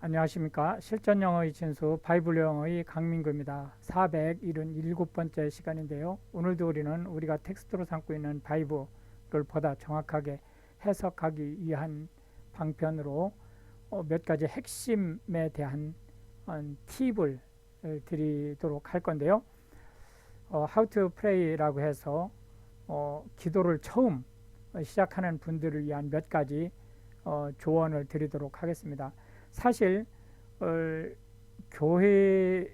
안녕하십니까. 실전영어의 진수 바이블 영어의 강민구입니다. 477번째 시간인데요. 오늘도 우리가 텍스트로 삼고 있는 바이블을 보다 정확하게 해석하기 위한 방편으로 몇 가지 핵심에 대한 팁을 드리도록 할 건데요. How to Pray라고 해서 기도를 처음 시작하는 분들을 위한 몇 가지 조언을 드리도록 하겠습니다. 사실 교회에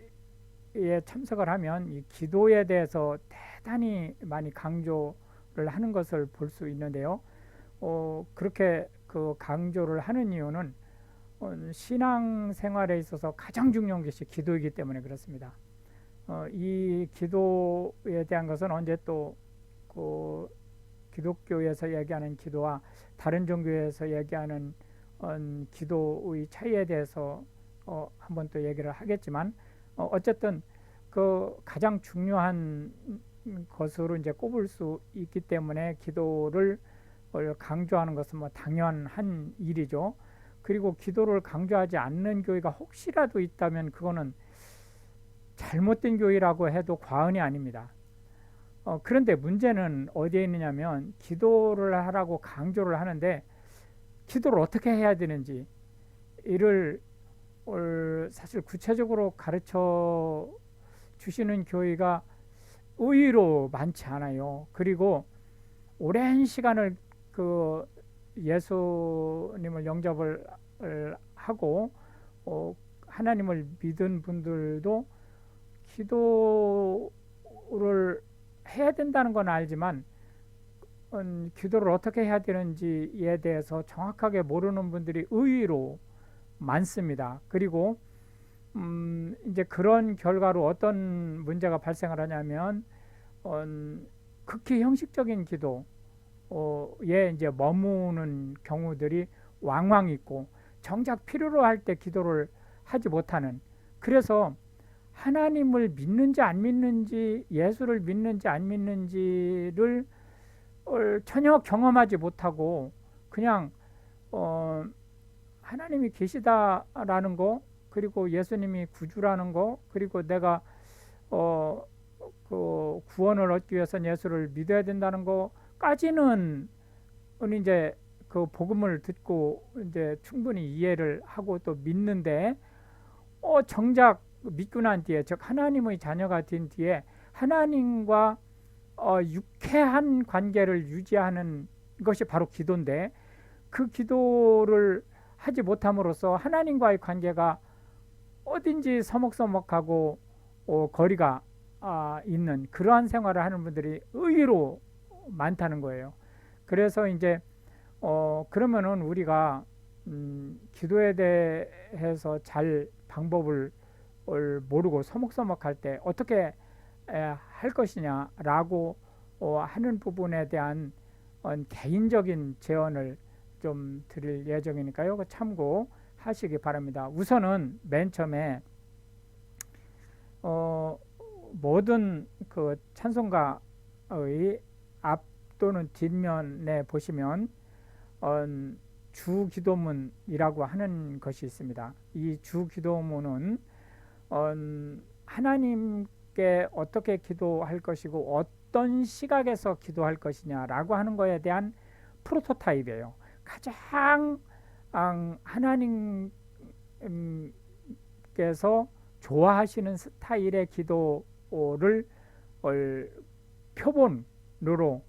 참석을 하면 이 기도에 대해서 대단히 많이 강조를 하는 것을 볼 수 있는데요. 그렇게 그 강조를 하는 이유는 신앙 생활에 있어서 가장 중요한 것이 기도이기 때문에 그렇습니다. 이 기도에 대한 것은 언제 또 그 기독교에서 얘기하는 기도와 다른 종교에서 얘기하는 기도의 차이에 대해서 한번 또 얘기를 하겠지만 어쨌든 그 가장 중요한 것으로 이제 꼽을 수 있기 때문에 기도를 강조하는 것은 뭐 당연한 일이죠. 그리고 기도를 강조하지 않는 교회가 혹시라도 있다면 그거는 잘못된 교회라고 해도 과언이 아닙니다. 그런데 문제는 어디에 있느냐면 기도를 하라고 강조를 하는데 기도를 어떻게 해야 되는지 이를 사실 구체적으로 가르쳐 주시는 교회가 의외로 많지 않아요. 그리고 오랜 시간을 그 예수님을 영접을 하고 하나님을 믿은 분들도 기도를 해야 된다는 건 알지만 기도를 어떻게 해야 되는지에 대해서 정확하게 모르는 분들이 의외로 많습니다. 그리고 이제 그런 결과로 어떤 문제가 발생을 하냐면 극히 형식적인 기도에 이제 머무는 경우들이 왕왕 있고 정작 필요로 할 때 기도를 하지 못하는, 그래서 하나님을 믿는지 안 믿는지, 예수를 믿는지 안 믿는지를 전혀 경험하지 못하고 그냥 하나님이 계시다라는 거, 그리고 예수님이 구주라는 거, 그리고 내가 그 구원을 얻기 위해서는 예수를 믿어야 된다는 거까지는 이제 그 복음을 듣고 이제 충분히 이해를 하고 또 믿는데 정작 믿고 난 뒤에, 즉 하나님의 자녀가 된 뒤에 하나님과 유쾌한 관계를 유지하는 것이 바로 기도인데, 그 기도를 하지 못함으로써 하나님과의 관계가 어딘지 서먹서먹하고 거리가 있는 그러한 생활을 하는 분들이 의외로 많다는 거예요. 그래서 이제 그러면은 우리가 기도에 대해서 잘 방법을 모르고 서먹서먹할 때 어떻게 할 것이냐라고 하는 부분에 대한 개인적인 제언을 좀 드릴 예정이니까요. 참고하시기 바랍니다. 우선은 맨 처음에 모든 그 찬송가의 앞 또는 뒷면에 보시면 주기도문이라고 하는 것이 있습니다. 이 주기도문은 하나님께 어떻게 기도할 것이고 어떤 시각에서 기도할 것이냐라고 하는 것에 대한 프로토타입이에요. 가장 하나님께서 좋아하시는 스타일의 기도를 표본으로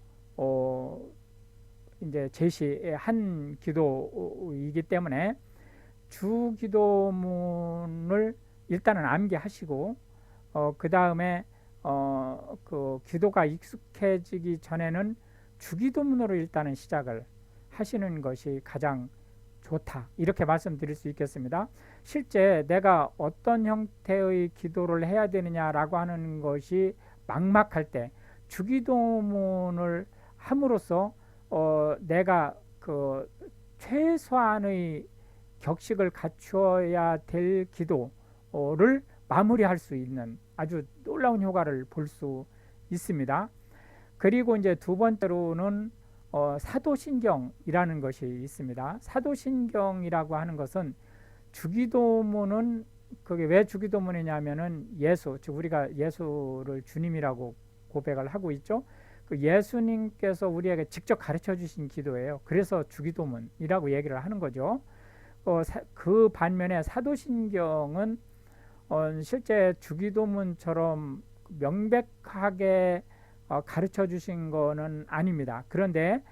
이제 제시한 기도이기 때문에 주기도문을 일단은 암기하시고 그 다음에 그 기도가 익숙해지기 전에는 주기도문으로 일단은 시작을 하시는 것이 가장 좋다, 이렇게 말씀드릴 수 있겠습니다. 실제 내가 어떤 형태의 기도를 해야 되느냐라고 하는 것이 막막할 때 주기도문을 함으로써 내가 그 최소한의 격식을 갖추어야 될 기도를 마무리할 수 있는 아주 놀라운 효과를 볼 수 있습니다. 그리고 이제 두 번째로는 사도신경이라는 것이 있습니다. 사도신경이라고 하는 것은 주기도문은 그게 왜 주기도문이냐면은 예수, 즉 우리가 예수를 주님이라고 고백을 하고 있죠. 그 예수님께서 우리에게 직접 가르쳐 주신 기도예요. 그래서 주기도문이라고 얘기를 하는 거죠. 그 반면에 사도신경은 실제 주기도문처럼 명백하게 가르쳐 주신 거는 아닙니다. 그런데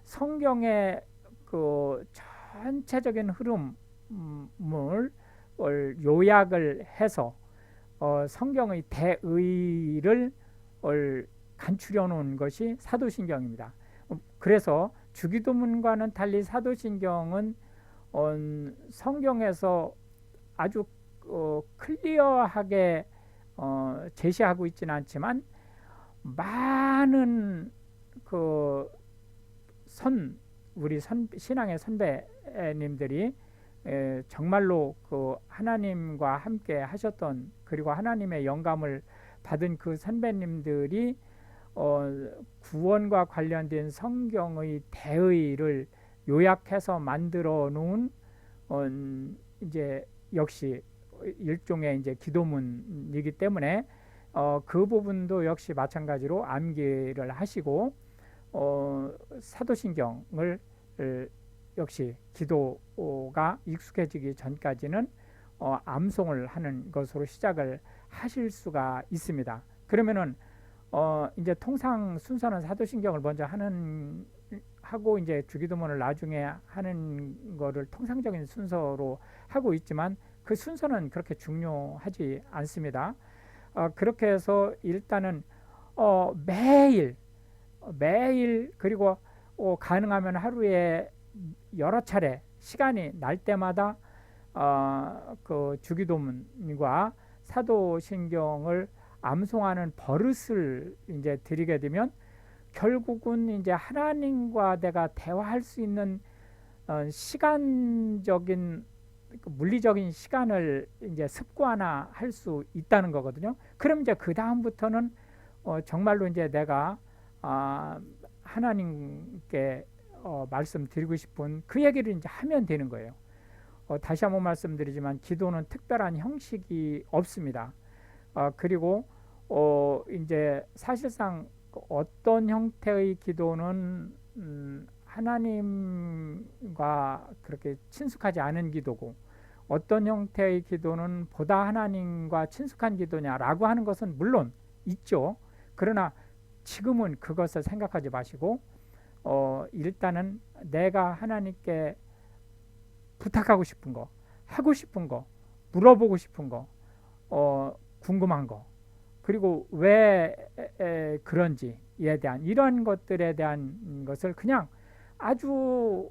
성경의 그 전체적인 흐름을 요약을 해서 성경의 대의를 간추려 놓은 것이 사도신경입니다. 그래서 주기도문과는 달리 사도신경은 성경에서 아주 클리어하게 제시하고 있지는 않지만 많은 그 우리 신앙의 선배님들이 정말로 그 하나님과 함께 하셨던, 그리고 하나님의 영감을 받은 그 선배님들이 구원과 관련된 성경의 대의를 요약해서 만들어 놓은 이제 역시 일종의 이제 기도문이기 때문에 그 부분도 역시 마찬가지로 암기를 하시고 사도신경을 역시 기도가 익숙해지기 전까지는 암송을 하는 것으로 시작을 하실 수가 있습니다. 그러면은 이제 통상 순서는 사도신경을 먼저 하고 이제 주기도문을 나중에 하는 거를 통상적인 순서로 하고 있지만 그 순서는 그렇게 중요하지 않습니다. 그렇게 해서 일단은 매일 그리고 가능하면 하루에 여러 차례 시간이 날 때마다 그 주기도문과 사도신경을 암송하는 버릇을 이제 들이게 되면 결국은 이제 하나님과 내가 대화할 수 있는 시간적인 물리적인 시간을 이제 습관화할 수 있다는 거거든요. 그럼 이제 그 다음부터는 정말로 이제 내가 하나님께 말씀드리고 싶은 그 얘기를 이제 하면 되는 거예요. 다시 한번 말씀드리지만 기도는 특별한 형식이 없습니다. 그리고 이제 사실상 어떤 형태의 기도는 하나님과 그렇게 친숙하지 않은 기도고, 어떤 형태의 기도는 보다 하나님과 친숙한 기도냐라고 하는 것은 물론 있죠. 그러나 지금은 그것을 생각하지 마시고 일단은 내가 하나님께 부탁하고 싶은 거, 하고 싶은 거, 물어보고 싶은 거, 궁금한 거, 그리고 왜 그런지에 대한 이런 것들에 대한 것을 그냥 아주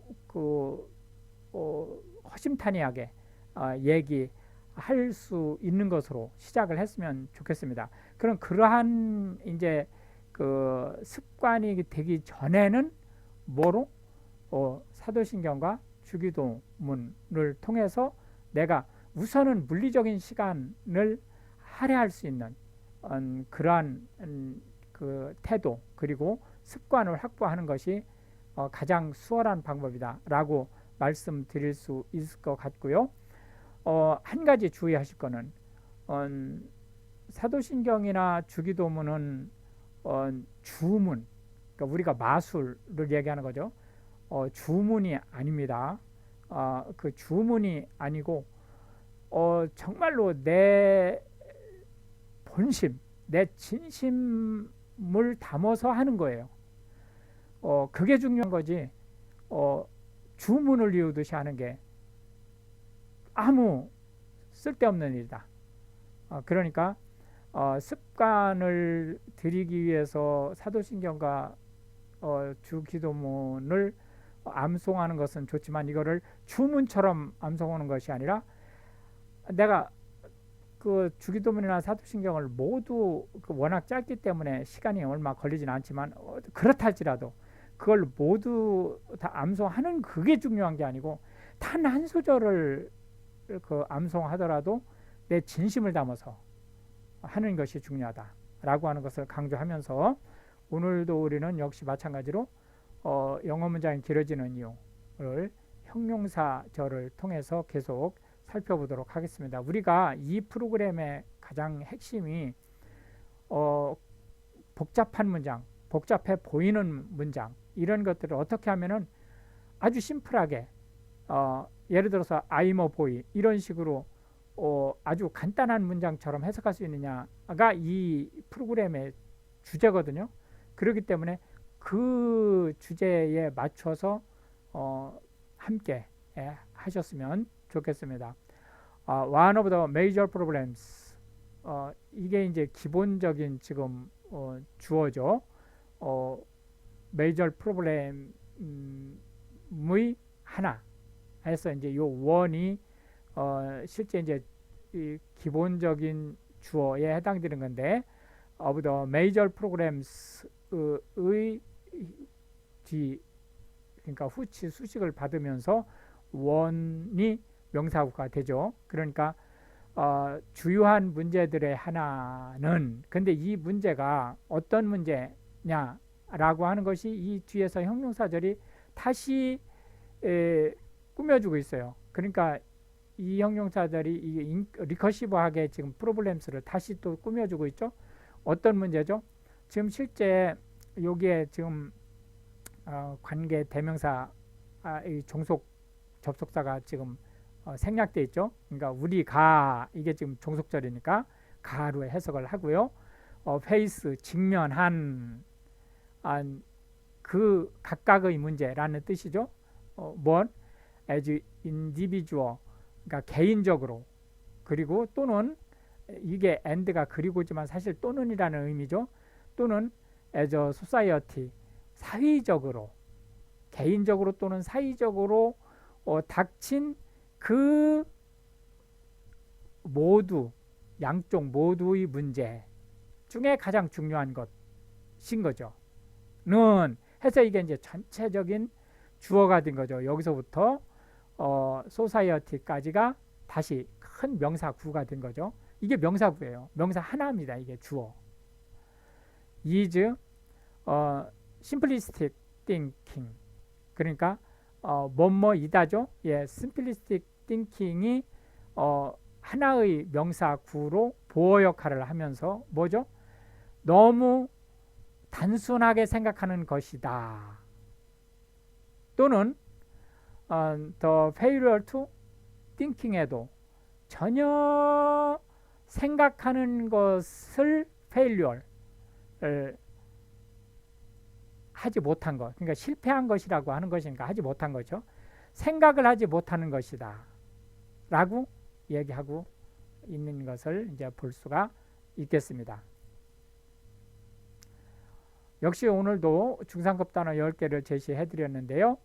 허심탄회하게 얘기할 수 있는 것으로 시작을 했으면 좋겠습니다. 그럼 그러한 이제 그 습관이 되기 전에는 뭐로 사도신경과 주기도문을 통해서 내가 우선은 물리적인 시간을 할애할 수 있는 그러한 그 태도 그리고 습관을 확보하는 것이 가장 수월한 방법이다라고 말씀드릴 수 있을 것 같고요. 한 가지 주의하실 거는 사도신경이나 주기도문은 주문, 그러니까 우리가 마술을 얘기하는 거죠. 주문이 아닙니다. 그 주문이 아니고 정말로 내 본심, 내 진심을 담아서 하는 거예요. 그게 중요한 거지. 주문을 이루듯이 하는 게 아무 쓸데없는 일이다. 그러니까 습관을 들이기 위해서 사도신경과 주기도문을 암송하는 것은 좋지만 이거를 주문처럼 암송하는 것이 아니라 내가 그 주기도문이나 사도신경을 모두 워낙 짧기 때문에 시간이 얼마 걸리진 않지만 그렇다 할지라도 그걸 모두 다 암송하는 그게 중요한 게 아니고 단 한 소절을 그 암송하더라도 내 진심을 담아서 하는 것이 중요하다라고 하는 것을 강조하면서 오늘도 우리는 역시 마찬가지로 영어 문장이 길어지는 이유를 형용사절을 통해서 계속 살펴보도록 하겠습니다. 우리가 이 프로그램의 가장 핵심이 복잡한 문장, 복잡해 보이는 문장, 이런 것들을 어떻게 하면은 아주 심플하게 예를 들어서 I'm a boy 이런 식으로 아주 간단한 문장처럼 해석할 수 있느냐가 이 프로그램의 주제거든요. 그렇기 때문에 그 주제에 맞춰서 함께 하셨으면 좋겠습니다. One of the major problems, 이게 이제 기본적인 지금 주어죠. major problem의 하나 해서 이제 요 원이 실제 이제 이 기본적인 주어에 해당되는 건데, of the major programs의 뒤, 그러니까 후치 수식을 받으면서 원이 명사구가 되죠. 그러니까 주요한 문제들의 하나는, 근데 이 문제가 어떤 문제냐라고 하는 것이 이 뒤에서 형용사절이 다시 꾸며주고 있어요. 그러니까 이 형용사절이 리커시브하게 지금 프로블렘스를 다시 또 꾸며주고 있죠. 어떤 문제죠? 지금 실제 여기에 지금 관계 대명사 이 종속 접속사가 지금 생략되어 있죠. 그러니까 우리가, 이게 지금 종속절이니까 가로 해석을 하고요. 페이스, 직면한, 그 각각의 문제라는 뜻이죠. 뭔? as individual, 그러니까 개인적으로, 그리고 또는, 이게 and가 그리고지만 사실 또는이라는 의미죠. 또는 as a society, 사회적으로, 개인적으로 또는 사회적으로 닥친 그 모두, 양쪽 모두의 문제 중에 가장 중요한 것인 거죠. 는 해서 이게 이제 전체적인 주어가 된 거죠. 여기서부터 society까지가 다시 큰 명사구가 된 거죠. 이게 명사구예요. 명사 하나입니다. 이게 주어. is simplistic thinking, 그러니까 뭐뭐이다죠. 예, simplistic thinking이 하나의 명사구로 보어 역할을 하면서 뭐죠? 너무 단순하게 생각하는 것이다. 또는 the failure to thinking에도 전혀 생각하는 것을 failure를 하지 못한 것, 그러니까 실패한 것이라고 하는 것이니까 하지 못한 거죠. 생각을 하지 못하는 것이다 라고 얘기하고 있는 것을 이제 볼 수가 있겠습니다. 역시 오늘도 중상급 단어 10개를 제시해 드렸는데요.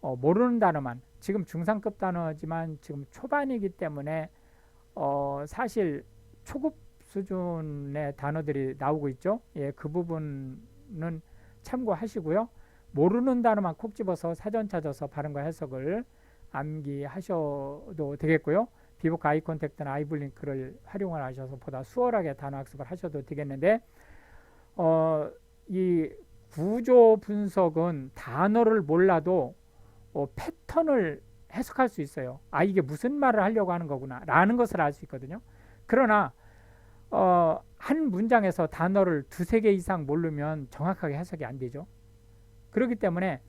모르는 단어만, 지금 중상급 단어지만 지금 초반이기 때문에 사실 초급 수준의 단어들이 나오고 있죠. 예, 그 부분은 참고하시고요. 모르는 단어만 콕 집어서 사전 찾아서 발음과 해석을 암기하셔도 되겠고요. 비보크 아이 컨택트나 아이블링크를 활용을 하셔서 보다 수월하게 단어 학습을 하셔도 되겠는데, 이 구조 분석은 단어를 몰라도 패턴을 해석할 수 있어요. 이게 무슨 말을 하려고 하는 거구나 라는 것을 알 수 있거든요. 그러나 한 문장에서 단어를 두세 개 이상 모르면 정확하게 해석이 안 되죠. 그렇기 때문에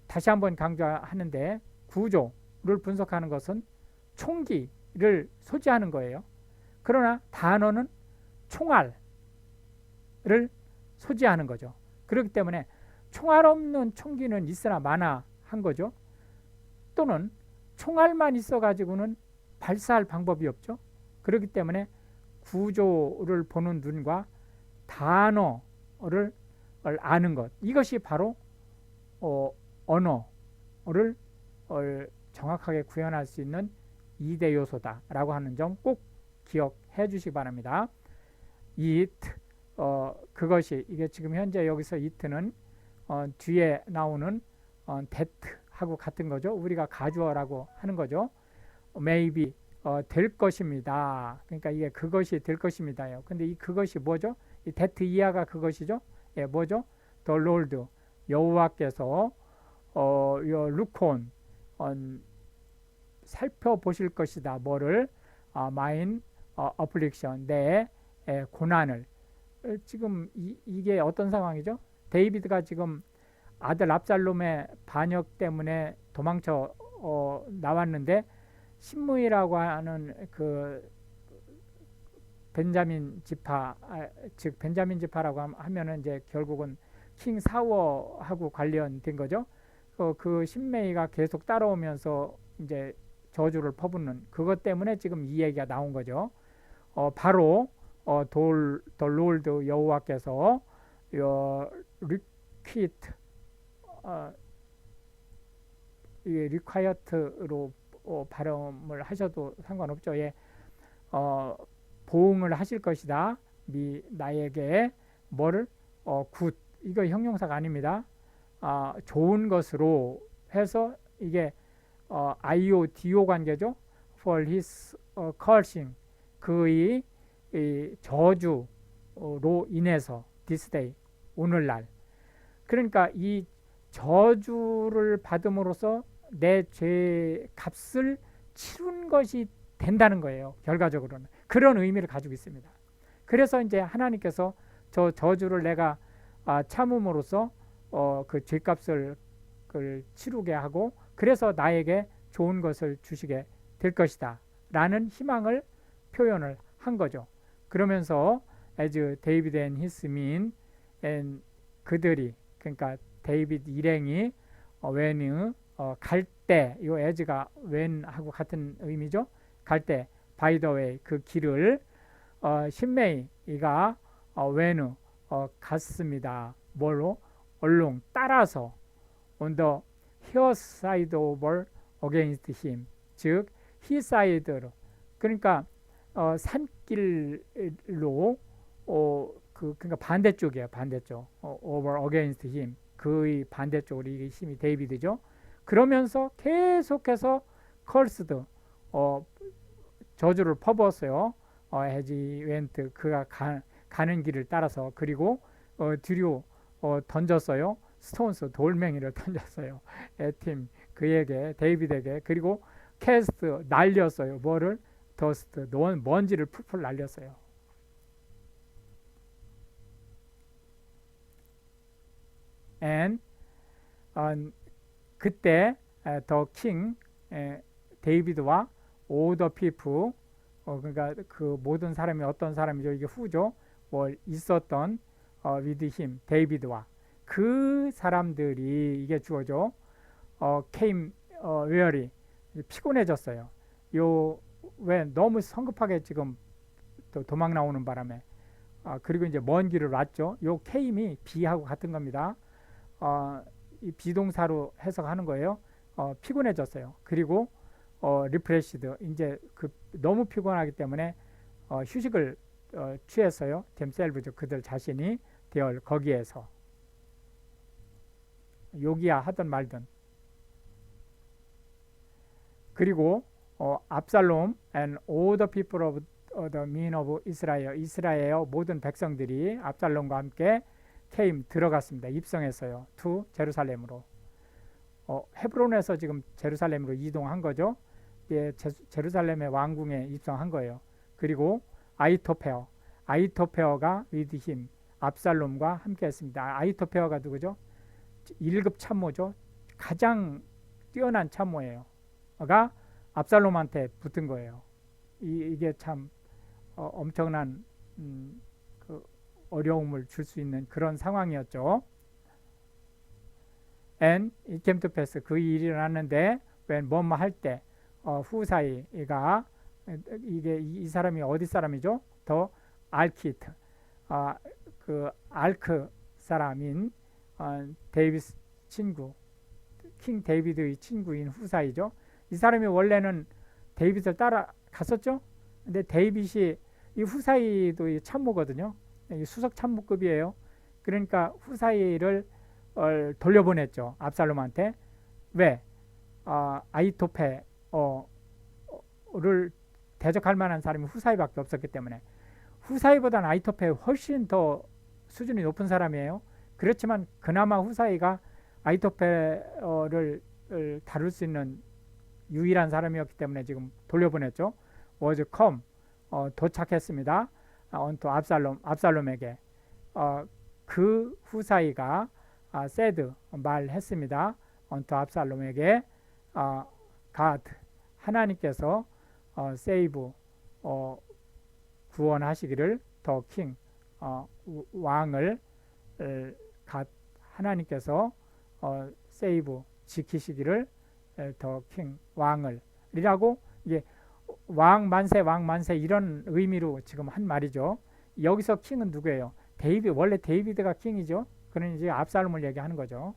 다시 한번 강조하는데, 구조를 분석하는 것은 총기를 소지하는 거예요. 그러나 단어는 총알을 소지하는 거죠. 그렇기 때문에 총알 없는 총기는 있으나 마나 한 거죠. 또는 총알만 있어 가지고는 발사할 방법이 없죠. 그렇기 때문에 구조를 보는 눈과 단어를 아는 것, 이것이 바로 언어를 정확하게 구현할 수 있는 2대 요소다라고 하는 점 꼭 기억해 주시기 바랍니다. it, 그것이, 이게 지금 현재 여기서 it는 뒤에 나오는 that 하고 같은 거죠. 우리가 가주어라고 하는 거죠. maybe, 될 것입니다. 그러니까 이게 그것이 될 것입니다요. 근데 이 그것이 뭐죠? 이 that 이하가 그것이죠. 예, 뭐죠? the Lord, 여호와께서 look on 살펴보실 것이다. 뭐를? mine affliction, 내 고난을. 지금 이게 어떤 상황이죠? 데이비드가 지금 아들 압살롬의 반역 때문에 도망쳐 나왔는데 신무이라고 하는 그 벤자민 지파, 즉 벤자민 지파라고 하면은 이제 결국은 킹 사워하고 관련된 거죠. 그 신메이가 계속 따라오면서 이제 저주를 퍼붓는 그것 때문에 지금 이 얘기가 나온 거죠. 바로 더 롤드 여호와께서 리퀴트 리콰이어트로 발음을 하셔도 상관없죠. 예, 보응을 하실 것이다. 나에게 뭐를 굿, 이거 형용사가 아닙니다. 좋은 것으로 해서 이게 IODO 관계죠. For his cursing, 그의 저주로 인해서 this day, 오늘날. 그러니까 이 저주를 받음으로써 내 죄 값을 치른 것이 된다는 거예요. 결과적으로는 그런 의미를 가지고 있습니다. 그래서 이제 하나님께서 저 저주를 내가 참음으로써 그 죄값을 치르게 하고 그래서 나에게 좋은 것을 주시게 될 것이다 라는 희망을 표현을 한 거죠. 그러면서 as David and his men, and 그들이, 그러니까 데이비드 일행이 when 갈 때, 이 as가 when 하고 같은 의미죠. 갈 때 by the way, 그 길을 신메이가 when 갔습니다. 뭘로? along, 따라서 on the hillside over against him, 즉 hillside로, 그러니까 산길로 그러니까 반대쪽이에요. 반대쪽. over against him, 그의 반대쪽으로. 이게 힘이 데이비드죠. 그러면서 계속해서 cursed, 저주를 퍼부었어요. as he went, 그가 가는 길을 따라서. 그리고 뒤로 던졌어요. 스톤스, 돌멩이를 던졌어요. 에팀, 그에게, 데이비드에게. 그리고 캐스트, 날렸어요. 뭐를? 더스트, 먼지를 풀풀 날렸어요. and 그때 더 킹, 데이비드와 all the people, 그러니까 그 모든 사람이 어떤 사람이죠? 이게 후죠. 있었던 with him, 데이비드와 그 사람들이, 이게 주어죠. came weary, 피곤해졌어요. 왜 너무 성급하게 지금 도망 나오는 바람에. 그리고 이제 먼 길을 왔죠. 요 came이 be하고 같은 겁니다. 이 비동사로 해석하는 거예요. 피곤해졌어요. 그리고 refreshed, 이제 너무 피곤하기 때문에 휴식을 취했어요. themselves, 그들 자신이 되어 거기에서. 요기야 하든 말든. 그리고 압살롬 and all the people of the men of Israel, 이스라엘의 모든 백성들이 압살롬과 함께 came, 들어갔습니다. 입성했어요. to 제루살렘으로. 헤브론에서 지금 제루살렘으로 이동한 거죠. 예, 제루살렘의 왕궁에 입성한 거예요. 그리고 아이토페어가 with him, 압살롬과 함께 했습니다. 아이토페어가 누구죠? 1급 참모죠. 가장 뛰어난 참모예요. 가 압살롬한테 붙은 거예요. 이게 참 엄청난 어려움을 줄 수 있는 그런 상황이었죠. and it came to pass, 그 일이 일어났는데 when 뭐뭐 할 때 후사이가, 이게 이 사람이 어디 사람이죠? 더 알키트, 그 알크 사람인 데이비스 친구, 킹 데이비드의 친구인 후사이죠. 이 사람이 원래는 데이빗을 따라갔었죠. 근데 데이빗이, 이 후사이도 이 참모거든요. 이 수석 참모급이에요. 그러니까 후사이를 돌려보냈죠. 압살롬한테. 왜? 아이토페를 대적할 만한 사람이 후사이밖에 없었기 때문에. 후사이보다는 아이토페 훨씬 더 수준이 높은 사람이에요. 그렇지만 그나마 후사이가 아이토페를 다룰 수 있는 유일한 사람이었기 때문에 지금 돌려보냈죠. was come 도착했습니다. onto 압살롬에게. 그 후사이가 said 말했습니다. onto 압살롬에게 God 하나님께서 save 구원하시기를 the king 왕을 하나님께서 save 지키시기를 the king 왕을 이라고 이게 왕 만세 이런 의미로 지금 한 말이죠. 여기서 킹은 누구예요? 원래 데이비드가 킹이죠. 그러니 이제 압살롬을 얘기하는 거죠.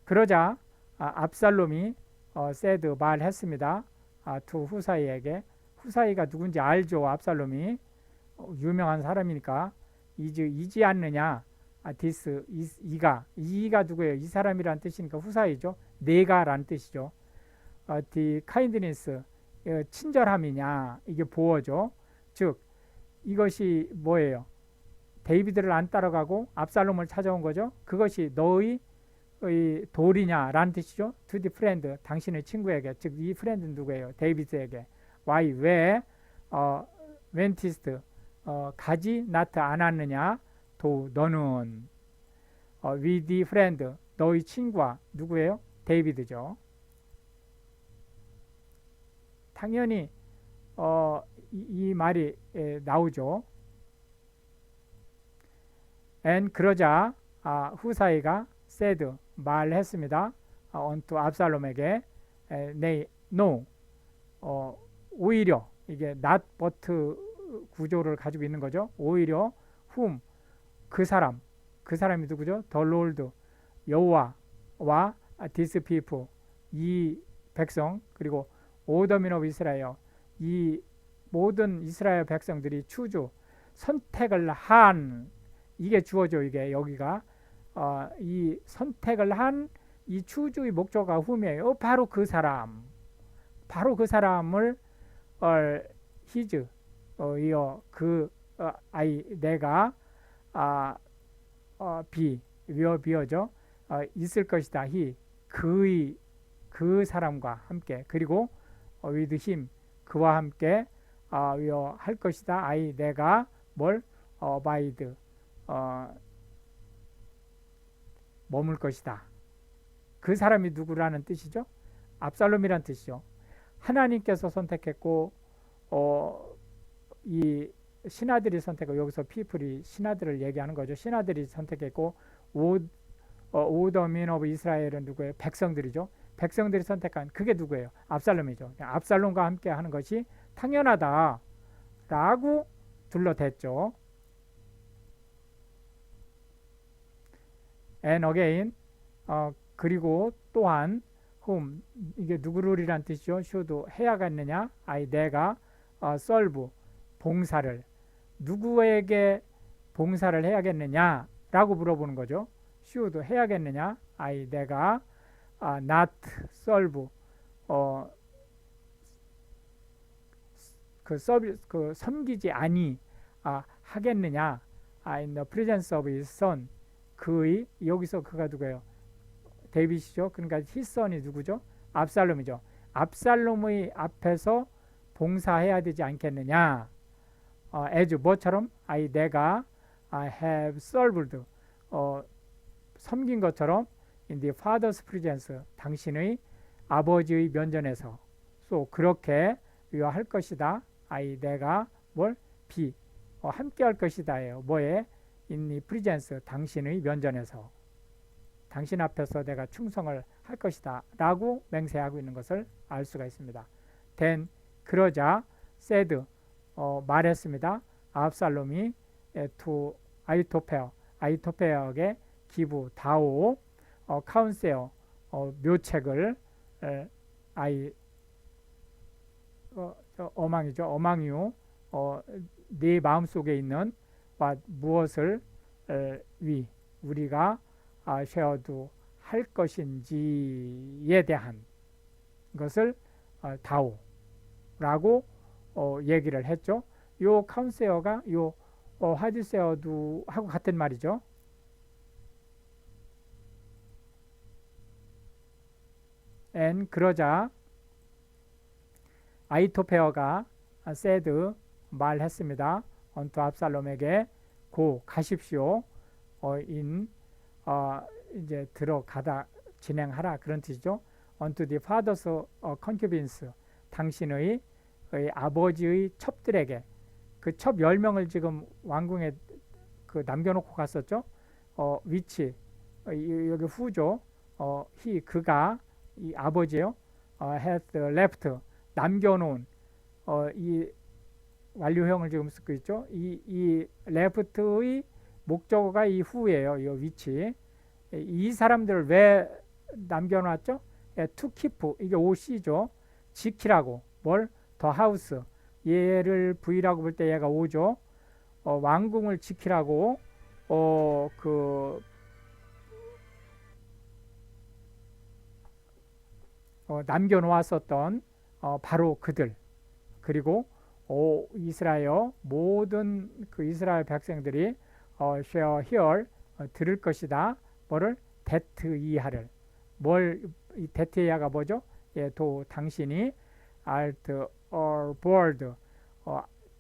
그러자 압살롬이 said 말했습니다. to 후사이에게. 후사이가 누군지 알죠. 압살롬이 유명한 사람이니까 이지 않느냐. 이가 누구예요? 이 사람이란 뜻이니까 후사이죠. 내가란 뜻이죠. the kindness 친절함이냐. 이게 보어죠. 즉 이것이 뭐예요? 데이비드를 안 따라가고 압살롬을 찾아온 거죠. 그것이 너의 도리냐 라는 뜻이죠. to the friend 당신의 친구에게. 즉 이 프렌드는 누구예요? 데이비드에게. why 왜 wentest 가지 not 않았느냐. 도 너는 with the friend 너의 친구와 누구예요? 데이비드죠. 당연히 이 말이 나오죠. and 그러자 후사이가 said 말했습니다. onto 압살롬에게 no 오히려 이게 not but 구조를 가지고 있는 거죠. 오히려 whom 그 사람이 누구죠? the Lord 여호와와 this people 이 백성 그리고 all the men of Israel 이 모든 이스라엘 백성들이 추주 선택을 한 이게 주어져. 이게 여기가 이 선택을 한 이 추주의 목적어가 whom이에요. 바로 그 사람을 his 내가 비어죠. 있을 것이다. 그 사람과 함께 그리고 with him 그와 함께 할 것이다. 내가 뭘 abide 머물 것이다. 그 사람이 누구라는 뜻이죠? 압살롬이란 뜻이죠. 하나님께서 선택했고 이 신하들이 선택하고 여기서 people이 신하들을 얘기하는 거죠. 신하들이 선택했고 오더민 오브 이스라엘은 누구예요? 백성들이죠. 백성들이 선택한 그게 누구예요? 압살롬이죠. 압살롬과 함께 하는 것이 당연하다 라고 둘러댔죠. and again 그리고 또한 whom 이게 누구를이란 뜻이죠. should 해야겠느냐. 내가 serve 봉사를 누구에게 봉사를 해야겠느냐 라고 물어보는 거죠. should 해야겠느냐. 내가 not serve 그 섬기지 아니 하겠느냐. in the presence of his son 그의 여기서 그가 누구예요? 데이빗이죠. 그러니까 his son이 누구죠? 압살롬이죠. 압살롬의 앞에서 봉사해야 되지 않겠느냐. as 뭐처럼 내가 have served 섬긴 것처럼 in the father's presence 당신의 아버지의 면전에서 so 그렇게 할 것이다. 내가 뭘 함께 할 것이다예요. 뭐에 in the presence 당신의 면전에서 당신 앞에서 내가 충성을 할 것이다 라고 맹세하고 있는 것을 알 수가 있습니다. then 그러자 said 말했습니다. 압살롬이 to 아히토펠에게 기부 다오 카운셀 묘책을 어망이요 네 마음속에 있는 무엇을 우리가 쉐어도 할 것인지에 대한 것을 다오라고 얘기를 했죠. 요 카운세어가 요 하디세어도 하고 같은 말이죠. 그러자 아이토페어가 said 말했습니다. unto 압살롬에게 고 가십시오. 이제 들어가다 진행하라 그런 뜻이죠. unto the father's concubines 당신의 아버지의 첩들에게 그 첩 10명을 지금 왕궁에 그 남겨놓고 갔었죠. 위치 여기 후죠. 그가 이 아버지요. had left 남겨놓은 이 완료형을 지금 쓰고 있죠. 이 left의 목적어가 이 후예요. 이 위치. 이 사람들을 왜 남겨놨죠? to keep 이게 OC죠. 지키라고 뭘? the house 얘를 V라고 볼 때 얘가 O죠. 왕궁을 지키라고 남겨놓았었던 바로 그들 그리고 이스라엘 모든 그 이스라엘 백성들이 shall hear 들을 것이다. 뭐를? that 이하를 이 that 이하가 뭐죠? 당신이 art or bored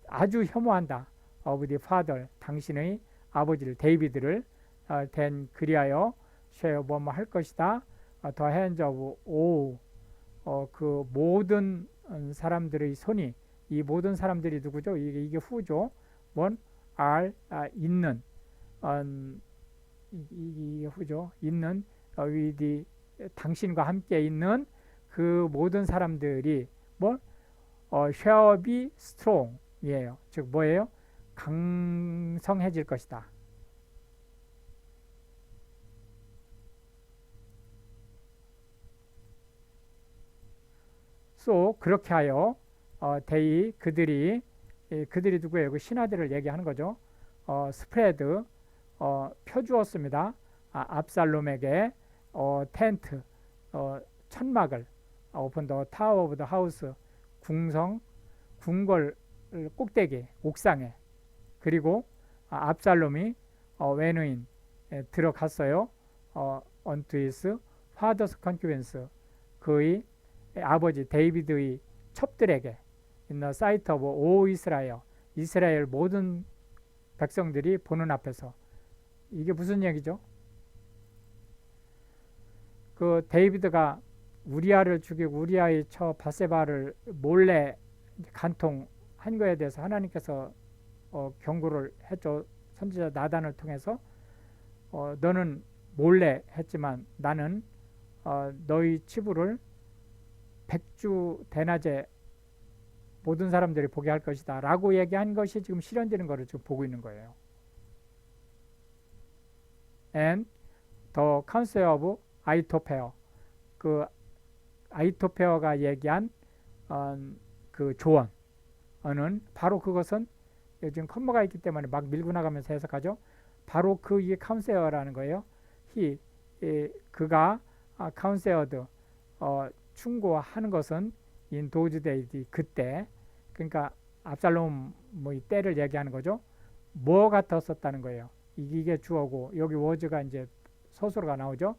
아주 혐오한다. of the father 당신의 아버지를 데이비드를 된 그리하여 shall 뭐뭐 할 것이다. the hands of all 그 모든 사람들의 손이 이 모든 사람들이 누구죠? 이게 후죠. 뭔? are 있는 이게 후죠. 있는 with 당신과 함께 있는 그 모든 사람들이 뭘? shall be strong 이에요. 즉 뭐예요? 강성해질 것이다. so 그렇게 하여 그들이 누구예요? 그 신하들을 얘기하는 거죠. 스프레드 펴주었습니다. 압살롬에게 텐트 천막을 open the tower of the house 궁궐 꼭대기 옥상에 그리고 압살롬이 외누인 들어갔어요. unto his father's concubines 그의 아버지 데이비드의 첩들에게 in the sight of all Israel 이스라엘 모든 백성들이 보는 앞에서 이게 무슨 얘기죠? 그 데이비드가 우리아를 죽이고 우리아의 처 바세바를 몰래 간통한 거에 대해서 하나님께서 경고를 했죠. 선지자 나단을 통해서 너는 몰래 했지만 나는 너희 치부를 백주 대낮에 모든 사람들이 보게 할 것이다 라고 얘기한 것이 지금 실현되는 것을 지금 보고 있는 거예요. And the counsel of 아이토페어 그 아이토페어가 얘기한 그 조언은 바로 그것은 지금 컴마가 있기 때문에 막 밀고 나가면서 해석하죠. 바로 그 이게 카운세어라는 거예요. 그가 카운세어드 충고하는 것은 인 도즈데이지 그때 그러니까 압살롬 뭐 때를 얘기하는 거죠. 뭐 같았었다는 거예요. 이게 주어고 여기 워즈가 이제 서술어가 나오죠.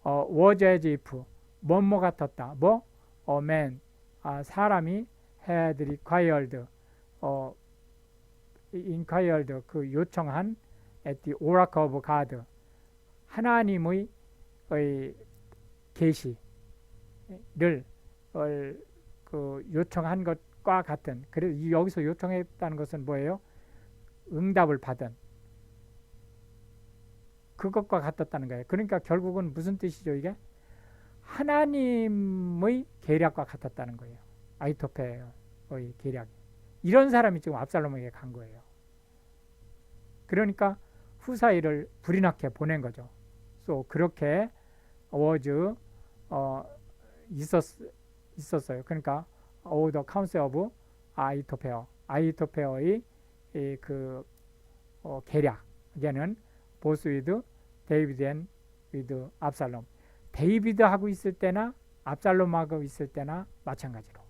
was as if 뭐뭐 같았다. 뭐 man 사람이 had required inquired 그 요청한 at the oracle of God 하나님의 계시를 그 요청한 것과 같은 그래서 여기서 요청했다는 것은 뭐예요? 응답을 받은 그것과 같았다는 거예요. 그러니까 결국은 무슨 뜻이죠 이게? 하나님의 계략과 같았다는 거예요. 아이토페의 계략이. 이런 사람이 지금 압살롬에게 간 거예요. 그러니까 후사이를 불이 나게 보낸 거죠. so 그렇게 was 있었어요. 그러니까 the counsel of 아이토페어의 그 계략 얘는 both with David and with 압살롬 데이비드하고 있을 때나 압살롬하고 있을 때나 마찬가지로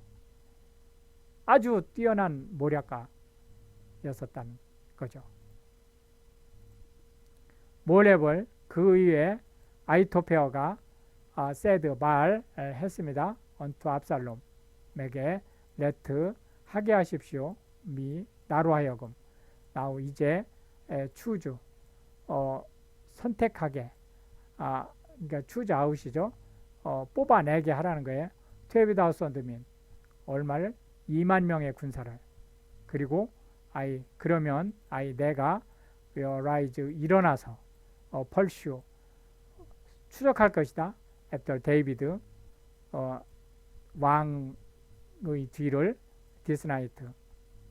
아주 뛰어난 모략가였었다는 거죠. 모레벌 그 이후에 아이토페어가 said 말했습니다. unto 압살롬에게 let 하게 하십시오. me 나로 하여금 now 이제 choose 선택하게 그러니까 choose out이죠. 뽑아내게 하라는 거예요. 12,000 men 얼마를 2만 명의 군사를 그리고 그러면 내가 will rise 일어나서 pursue 추적할 것이다. after David 왕의 뒤를 this night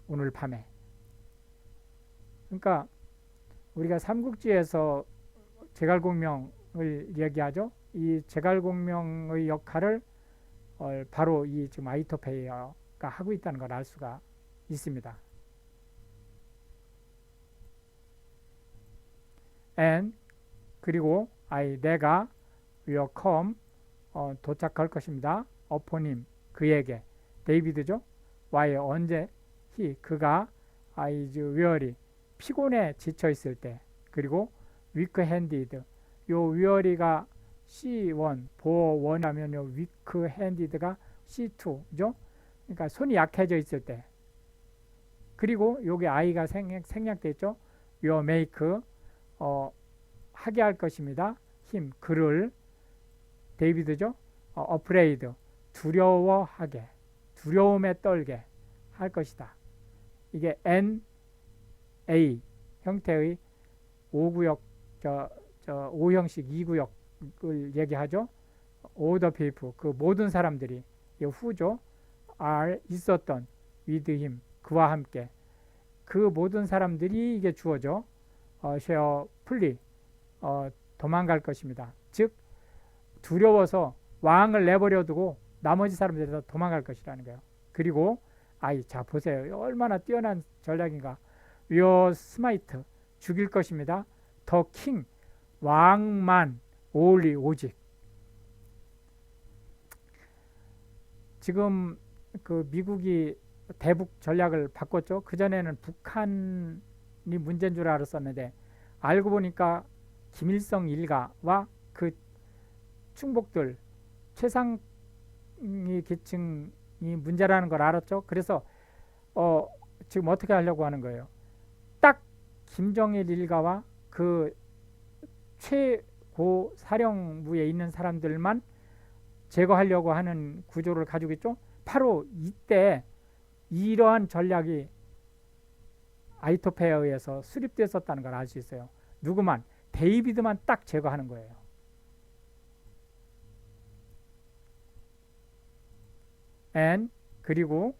오늘 밤에. 그러니까 우리가 삼국지에서 제갈공명을 얘기하죠. 이 제갈공명의 역할을 바로 이 지금 아히토페이어가 하고 있다는 걸 알 수가 있습니다. and 그리고 내가 will come 도착할 것입니다. upon him 그에게 데이비드죠. why 언제 그가 is weary 피곤에 지쳐 있을 때 그리고 weak handed 요 weary가 C1 보어원하면 요 weak handed가 C2죠. 그러니까 손이 약해져 있을 때 그리고 요게 I가 생략되어 있죠. will make 하게 할 것입니다. him 그를 데이비드죠. afraid 두려워하게 두려움에 떨게 할 것이다. 이게 NA 형태의 5구역 5형식 2구역을 얘기하죠. all the people 그 모든 사람들이 후죠. are 있었던 with him 그와 함께 그 모든 사람들이 이게 주어져 shall flee 도망갈 것입니다. 즉 두려워서 왕을 내버려 두고 나머지 사람들이 다 도망갈 것이라는 거예요. 그리고 자 보세요. 얼마나 뛰어난 전략인가. will smite 죽일 것입니다. the king 왕만 only 오직. 지금 그 미국이 대북 전략을 바꿨죠. 그전에는 북한이 문제인 줄 알았었는데 알고 보니까 김일성 일가와 그 충복들 최상위 계층이 문제라는 걸 알았죠. 그래서 지금 어떻게 하려고 하는 거예요. 딱 김정일 일가와 그 최고 사령부에 있는 사람들만 제거하려고 하는 구조를 가지고 있죠. 바로 이때 이러한 전략이 아히토페이어에 의해서 수립되었다는 걸 알 수 있어요. 누구만 데이비드만 딱 제거하는 거예요. and 그리고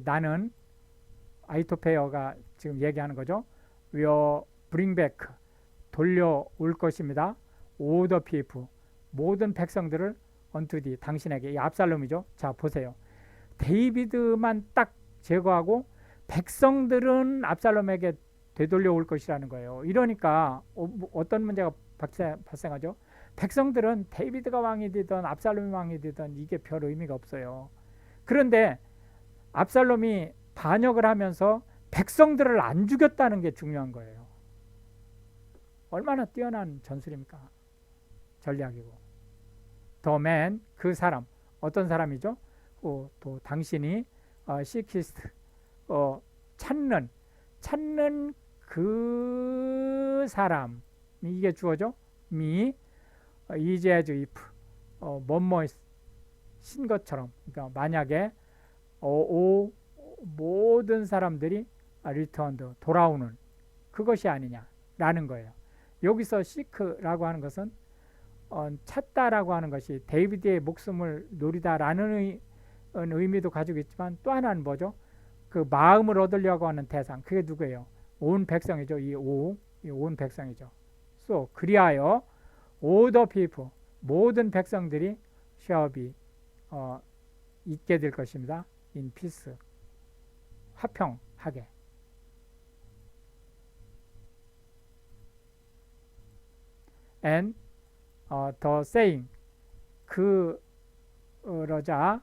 나는 아히토페이어가 지금 얘기하는 거죠. will bring back 돌려올 것입니다. all the people 모든 백성들을 unto thee 당신에게. 이 압살롬이죠. 자 보세요. 데이비드만 딱 제거하고 백성들은 압살롬에게 되돌려 올 것이라는 거예요. 이러니까 어떤 문제가 발생하죠? 백성들은 데이비드가 왕이 되든 압살롬이 왕이 되든 이게 별 의미가 없어요. 그런데 압살롬이 반역을 하면서 백성들을 안 죽였다는 게 중요한 거예요. 얼마나 뛰어난 전술입니까? 전략이고. The man 그 사람 어떤 사람이죠? 또 당신이 시키스트 찾는 그 사람 이게 주어죠. me is as if 뭐뭐신 것처럼. 그러니까 만약에 모든 사람들이 returned 돌아오는 그것이 아니냐라는 거예요. 여기서 seek라고 하는 것은 찾다라고 하는 것이 데이비드의 목숨을 노리다라는 의미도 가지고 있지만 또 하나는 뭐죠? 그 마음을 얻으려고 하는 대상 그게 누구예요? 온 백성이죠. 이 온 백성이죠. So 그리하여 all the people 모든 백성들이 shall be 있게 될 것입니다. in peace 화평하게. and the saying 그러자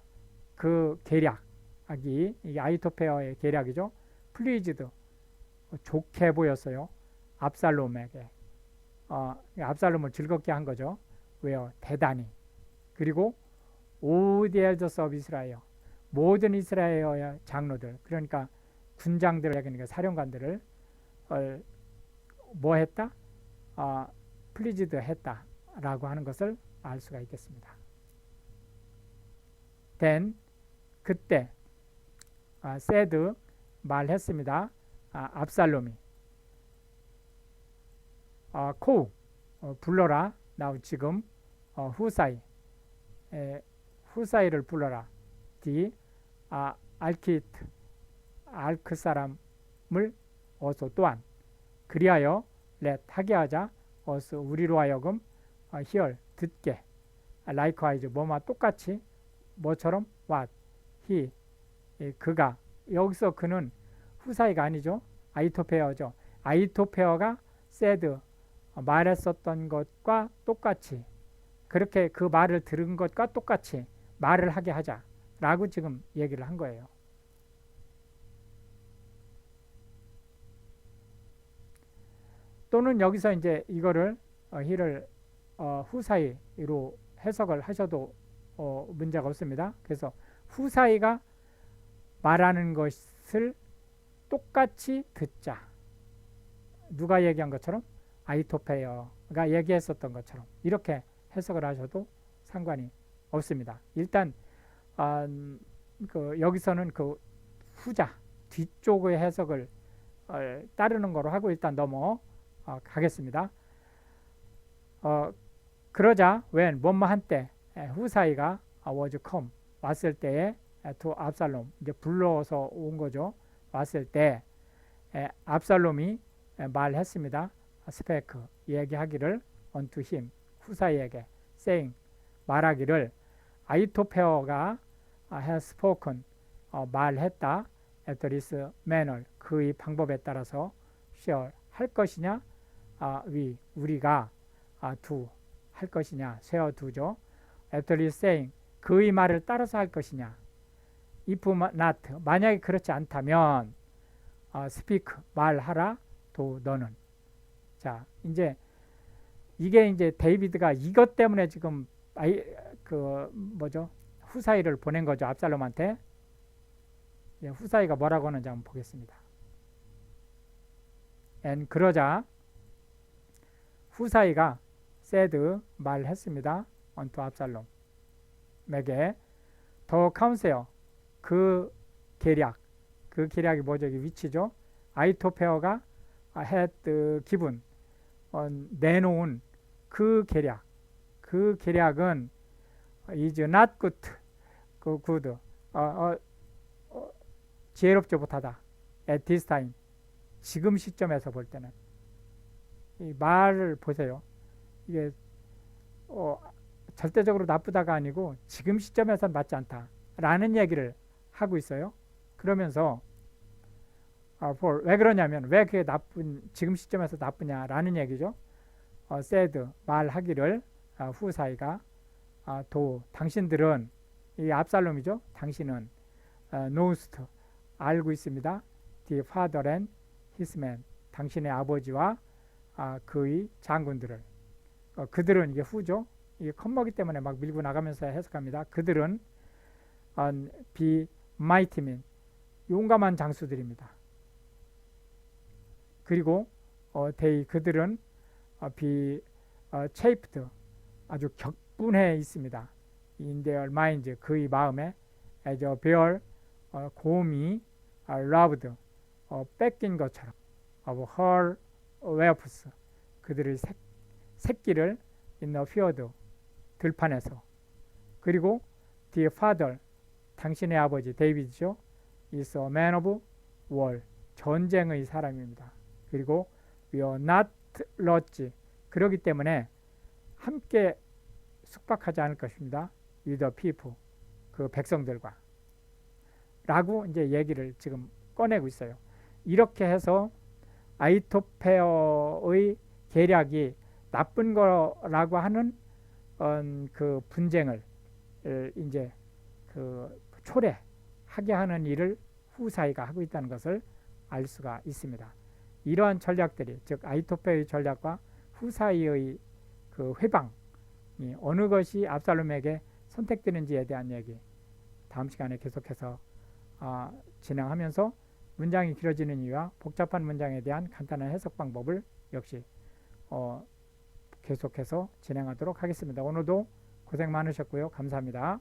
그 계략이 이게 아히토페이어의 계략이죠. pleased 좋게 보였어요. 압살롬에게 압살롬을 즐겁게 한 거죠. 왜요? 대단히 그리고 all the elders of Israel, 모든 이스라엘의 장로들, 그러니까 군장들을, 그러니까 사령관들을 뭐 했다? pleased 했다라고 하는 것을 알 수가 있겠습니다. then, 그때 said, 말했습니다. 압살롬이 call, 불러라. now, 지금 후사이, 후사이를 불러라. the 알키트, 알크 사람을 어서 또한 그리하여 let 하게 하자 어서 우리로 하여금 hear 듣게 likewise 뭐뭐 똑같이 뭐처럼 what he 그가 여기서 그는 후사이가 아니죠. 아히토페어죠. 아히토페어가 said 말했었던 것과 똑같이 그렇게 그 말을 들은 것과 똑같이 말을 하게 하자라고 지금 얘기를 한 거예요. 또는 여기서 이제 이거를 he를 후사이로 해석을 하셔도 문제가 없습니다. 그래서 후사이가 말하는 것을 똑같이 듣자. 누가 얘기한 것처럼? 아히토페어가 얘기했었던 것처럼 이렇게 해석을 하셔도 상관이 없습니다. 일단 여기서는 그 후자 뒤쪽의 해석을 따르는 거로 하고 일단 넘어가겠습니다. 그러자 when 뭐뭐 한때 후사이가 was come 왔을 때에 to 압살롬 이제 불러서 온 거죠. 왔을 때 압살롬이 말했습니다. 스페크 얘기하기를 unto him 후사이에게 saying 말하기를 아히토페어가 has spoken 말했다 after this manner 그의 방법에 따라서 shall 할 것이냐 우리가 do 할 것이냐 세워두죠. after this saying 그의 말을 따라서 할 것이냐 if not 만약에 그렇지 않다면 speak 말하라 도 너는 자 이제 이게 이제 데이비드가 이것 때문에 지금 후사이를 보낸 거죠. 압살롬한테. 후사이가 뭐라고 하는지 한번 보겠습니다. 그러자 후사이가 said 말했습니다. unto 압살롬에게 더 카운세어 그 계략이 뭐죠? 위치죠. 아히토페어가 had given 내놓은 그 계략은 is not good, good, 지혜롭지 못하다. at this time, 지금 시점에서 볼 때는 이 말을 보세요. 이게 절대적으로 나쁘다가 아니고 지금 시점에서는 맞지 않다라는 얘기를 하고 있어요. 그러면서 왜 그러냐면 왜 그게 지금 시점에서 나쁘냐라는 얘기죠. said 말하기를 후사이가 당신들은 이 압살롬이죠. 당신은 knowst 알고 있습니다. the father and his men 당신의 아버지와 그의 장군들을 그들은 이게 후죠. 이게 컴머기 때문에 막 밀고 나가면서 해석합니다. 그들은 be mighty men 용감한 장수들입니다. 그리고 그들은 be chafed 아주 격분해 있습니다. in their minds 그의 마음에 as a bear 곰이 robbed 뺏긴 것처럼 of her whelps 그들의 새끼를 in the field 들판에서 그리고 the father 당신의 아버지 데이비드죠. is a man of war 전쟁의 사람입니다. 그리고 we are not lost 그렇기 때문에 함께 숙박하지 않을 것입니다. with the people 그 백성들과 라고 이제 얘기를 지금 꺼내고 있어요. 이렇게 해서 아히토페어의 계략이 나쁜 거라고 하는 그 분쟁을 이제 그 초래하게 하는 일을 후사이가 하고 있다는 것을 알 수가 있습니다. 이러한 전략들이 즉 아히토페어의 전략과 후사이의 그 회방 어느 것이 압살롬에게 선택되는지에 대한 얘기 다음 시간에 계속해서 진행하면서 문장이 길어지는 이유와 복잡한 문장에 대한 간단한 해석 방법을 역시 계속해서 진행하도록 하겠습니다. 오늘도 고생 많으셨고요. 감사합니다.